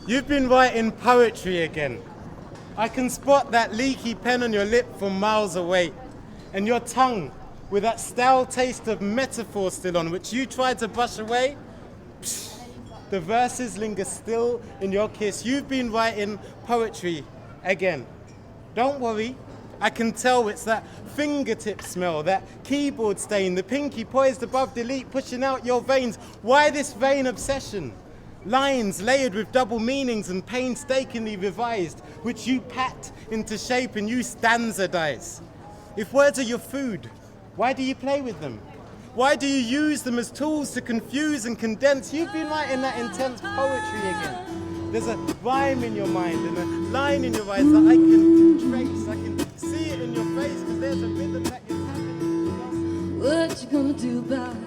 You've been writing poetry again. I can spot that leaky pen on your lip from miles away, and your tongue with that stale taste of metaphor still on, which you tried to brush away. Psh, the verses linger still in your kiss. You've been writing poetry again. Don't worry, I can tell it's that fingertip smell, that keyboard stain, the pinky poised above delete, pushing out your veins. Why this vain obsession? Lines layered with double meanings and painstakingly revised, which you pat into shape and you stanzadize. If words are your food, why do you play with them? Why do you use them as tools to confuse and condense? You've been writing that intense poetry again. There's a rhyme in your mind and a line in your eyes that I can trace. I can see it in your face because there's a rhythm that you're tapping. What you gonna do about it?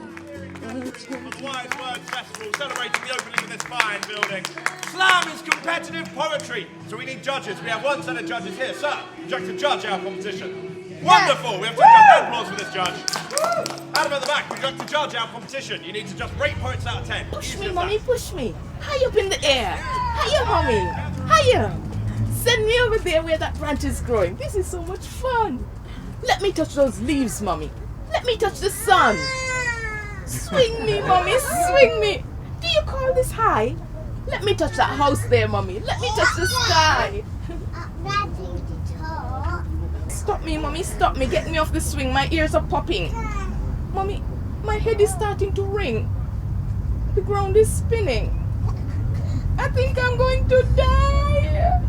Wise Words Festival, celebrating the opening of this fine building. Slam is competitive poetry, so we need judges. We have one set of judges here. Sir, would you like to judge our competition? Yes. Wonderful! We have to give applause for this judge. Adam at the back, would you like to judge our competition? You need to just rate poets out of 10. Push me, Mommy, push me. High up in the air. Higher, Mommy. Higher. Send me over there where that branch is growing. This is so much fun. Let me touch those leaves, Mommy. Let me touch the sun. Swing me, Mommy, swing me. Do you call this high? Let me touch that house there, Mommy. Let me touch the sky. Stop me, Mommy, stop me. Get me off the swing. My ears are popping. Mommy, my head is starting to ring. The ground is spinning. I think I'm going to die.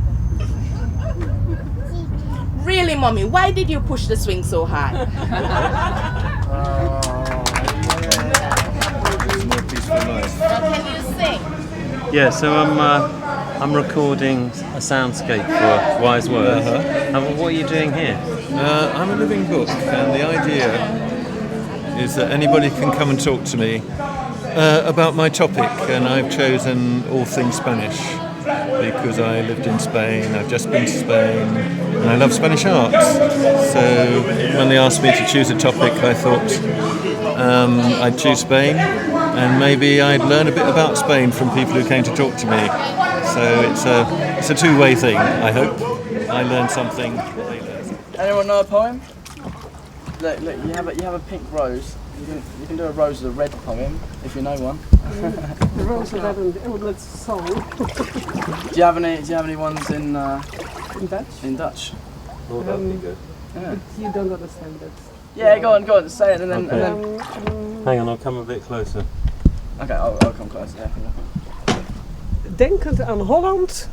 Really, Mommy, why did you push the swing so high? Can you sing? Yeah, so I'm recording a soundscape for Wise Words. And what are you doing here? I'm a living book, and the idea is that anybody can come and talk to me about my topic, and I've chosen all things Spanish because I lived in Spain, I've just been to Spain, and I love Spanish art. So when they asked me to choose a topic, I thought I'd choose Spain, and maybe I'd learn a bit about Spain from people who came to talk to me. So it's a two-way thing, I hope. I learn something. Anyone know a poem? Look, you have a pink rose. You can do a rose with a red poem if you know one. The rose with red and that's song. Do you have any ones in Dutch? In Dutch. Oh, that'd be good. Yeah. But you don't understand that. Yeah, go on, say it and then. Okay. And then... Hang on, I'll come a bit closer. Okay, I'll come closer. Yeah. Denkend aan Holland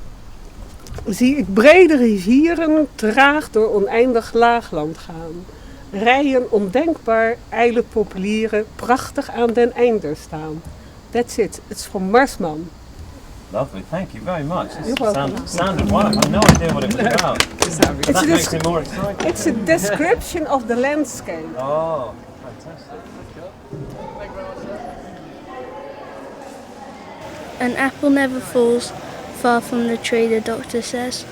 zie ik brede rivieren traag door oneindig laagland gaan. Rijen ondenkbaar, ijle populieren prachtig aan den einder staan. That's it. It's from Marsman. Lovely, thank you very much. You're welcome. Sounded wonderful. I had no idea what it was about. That makes it more exciting. It's a description of the landscape. Oh, fantastic. An apple never falls far from the tree, the doctor says.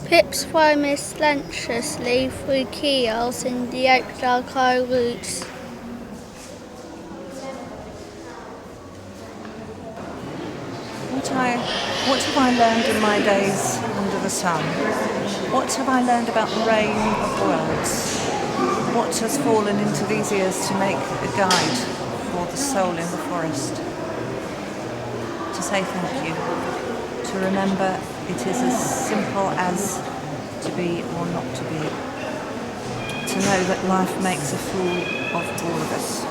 Pips fly miscellaneously through keyholes in the oak dark high roots. What have I learned in my days under the sun? What have I learned about the rain of worlds? What has fallen into these ears to make a guide for the soul in the forest? To say thank you. To remember it is as simple as to be or not to be. To know that life makes a fool of all of us.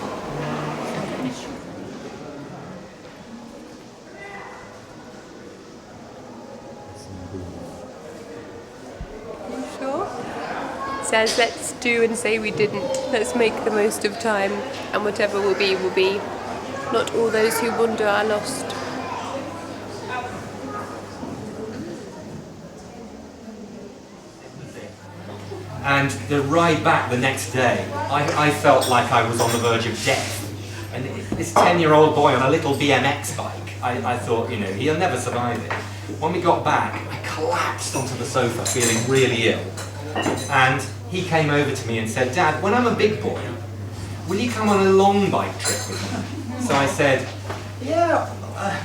Says let's do and say we didn't. Let's make the most of time, and whatever will be, will be. Not all those who wander are lost. And the ride back the next day, I felt like I was on the verge of death. And this 10-year-old boy on a little BMX bike, I thought, he'll never survive it. When we got back, I collapsed onto the sofa feeling really ill. And he came over to me and said, "Dad, when I'm a big boy, will you come on a long bike trip with me? So I said, yeah,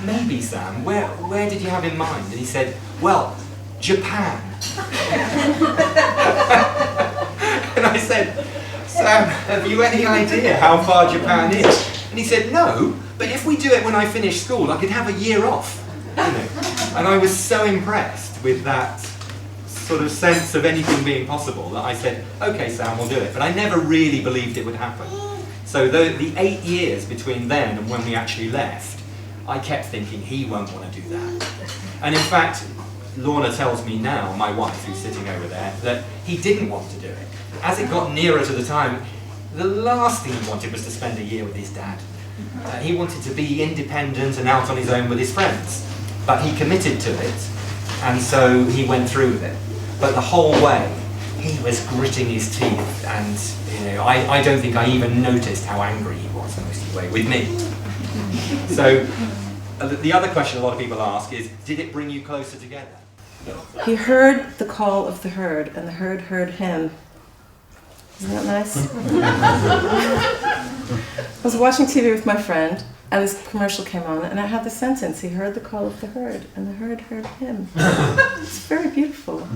maybe, Sam. Where did you have in mind? And he said, well, Japan. And I said, Sam, have you any idea how far Japan is? And he said, no, but if we do it when I finish school, I could have a year off. You know? And I was so impressed with that sort of sense of anything being possible that I said, okay, Sam, we'll do it. But I never really believed it would happen. So the 8 years between then and when we actually left, I kept thinking he won't want to do that. And in fact, Lorna tells me now, my wife who's sitting over there, that he didn't want to do it. As it got nearer to the time, the last thing he wanted was to spend a year with his dad. He wanted to be independent and out on his own with his friends. But he committed to it, and so he went through with it. But the whole way, he was gritting his teeth, and I don't think I even noticed how angry he was most of the way with me. So the other question a lot of people ask is, did it bring you closer together? He heard the call of the herd, and the herd heard him. Isn't that nice? I was watching TV with my friend, and this commercial came on, and I had the sentence, he heard the call of the herd, and the herd heard him. It's very beautiful.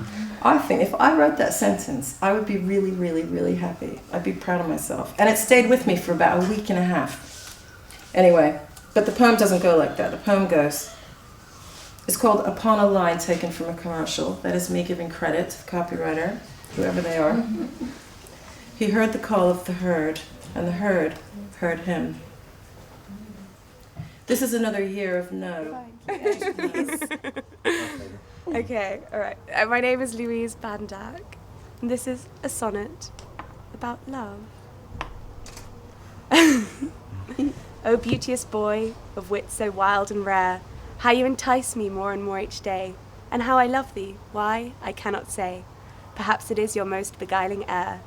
I think if I wrote that sentence, I would be really, really, really happy. I'd be proud of myself. And it stayed with me for about a week and a half. Anyway, but the poem doesn't go like that. The poem goes, it's called Upon a Line Taken from a Commercial. That is me giving credit to the copywriter, whoever they are. He heard the call of the herd, and the herd heard him. This is another year of no. Okay, all right. My name is Louise Bandak, and this is a sonnet about love. O beauteous boy, of wit so wild and rare, how you entice me more and more each day, and how I love thee, why, I cannot say. Perhaps it is your most beguiling air.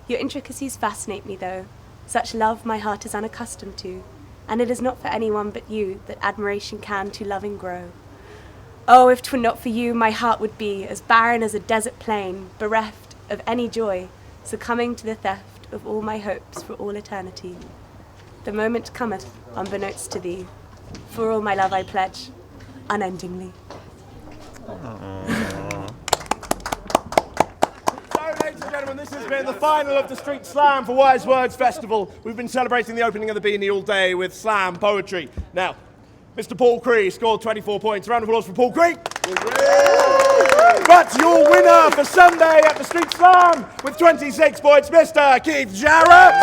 Your intricacies fascinate me though, such love my heart is unaccustomed to, and it is not for anyone but you that admiration can to loving grow. Oh, if 'twere not for you, my heart would be as barren as a desert plain, bereft of any joy, succumbing to the theft of all my hopes for all eternity. The moment cometh, unbeknownst to thee, for all my love I pledge, unendingly. Ladies and gentlemen, this has been the final of the Street Slam for Wise Words Festival. We've been celebrating the opening of the Beanie all day with slam poetry. Now, Mr. Paul Cree scored 24 points. Round of applause for Paul Cree. But your winner for Sunday at the Street Slam with 26 points, Mr. Keith Jarrett.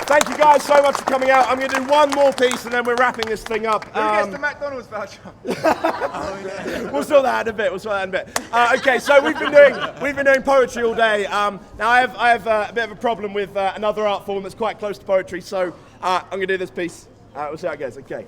Thank you guys so much for coming out. I'm going to do one more piece and then we're wrapping this thing up. Who gets the McDonald's voucher? We'll sort that in a bit. Okay, so we've been doing poetry all day. Now I have a bit of a problem with another art form that's quite close to poetry. So I'm going to do this piece. We'll see how it goes. Okay.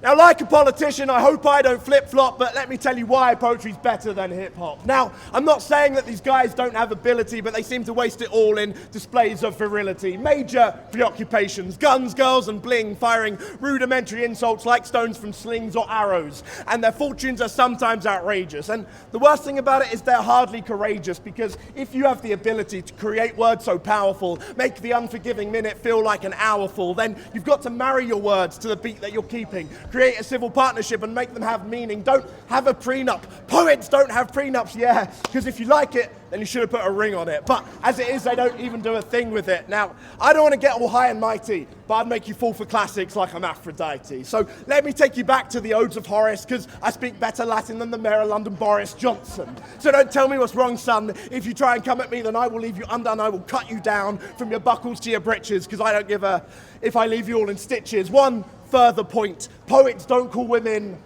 Now, like a politician, I hope I don't flip-flop, but let me tell you why poetry's better than hip-hop. Now, I'm not saying that these guys don't have ability, but they seem to waste it all in displays of virility. Major preoccupations, guns, girls, and bling, firing rudimentary insults like stones from slings or arrows. And their fortunes are sometimes outrageous. And the worst thing about it is they're hardly courageous, because if you have the ability to create words so powerful, make the unforgiving minute feel like an hour full, then you've got to marry your words to the beat that you're keeping. Create a civil partnership and make them have meaning. Don't have a prenup. Poets don't have prenups, yeah, because if you like it, then you should have put a ring on it. But as it is, they don't even do a thing with it. Now, I don't want to get all high and mighty, but I'd make you fall for classics like I'm Aphrodite. So let me take you back to the Odes of Horace, because I speak better Latin than the Mayor of London, Boris Johnson. So don't tell me what's wrong, son. If you try and come at me, then I will leave you undone. I will cut you down from your buckles to your breeches, because I don't give a if I leave you all in stitches. One further point, poets don't call women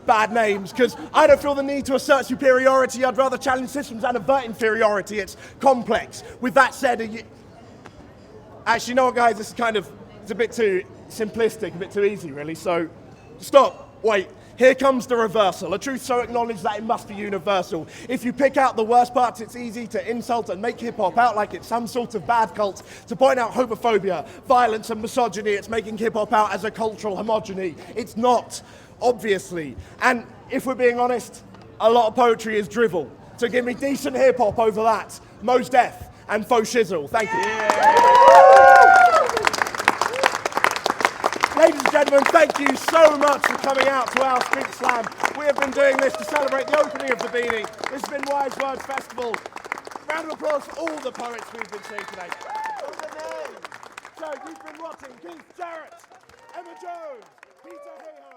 bad names, because I don't feel the need to assert superiority. I'd rather challenge systems and avert inferiority. It's complex. With that said, actually, you know what, guys, this is it's a bit too simplistic, a bit too easy, really, so stop, wait. Here comes the reversal, a truth so acknowledged that it must be universal. If you pick out the worst parts, it's easy to insult and make hip-hop out like it's some sort of bad cult. To point out homophobia, violence and misogyny, it's making hip-hop out as a cultural homogeny. It's not, obviously. And if we're being honest, a lot of poetry is drivel. So give me decent hip-hop over that. Mos Def, and Faux Shizzle. Thank you. Ladies and gentlemen, thank you so much for coming out to our Street Slam. We have been doing this to celebrate the opening of the Beanie. This has been Wise Words Festival. Round of applause for all the poets we've been seeing today. So you've been watching Keith Jarrett, Emma Jones, Peter Hayhoe.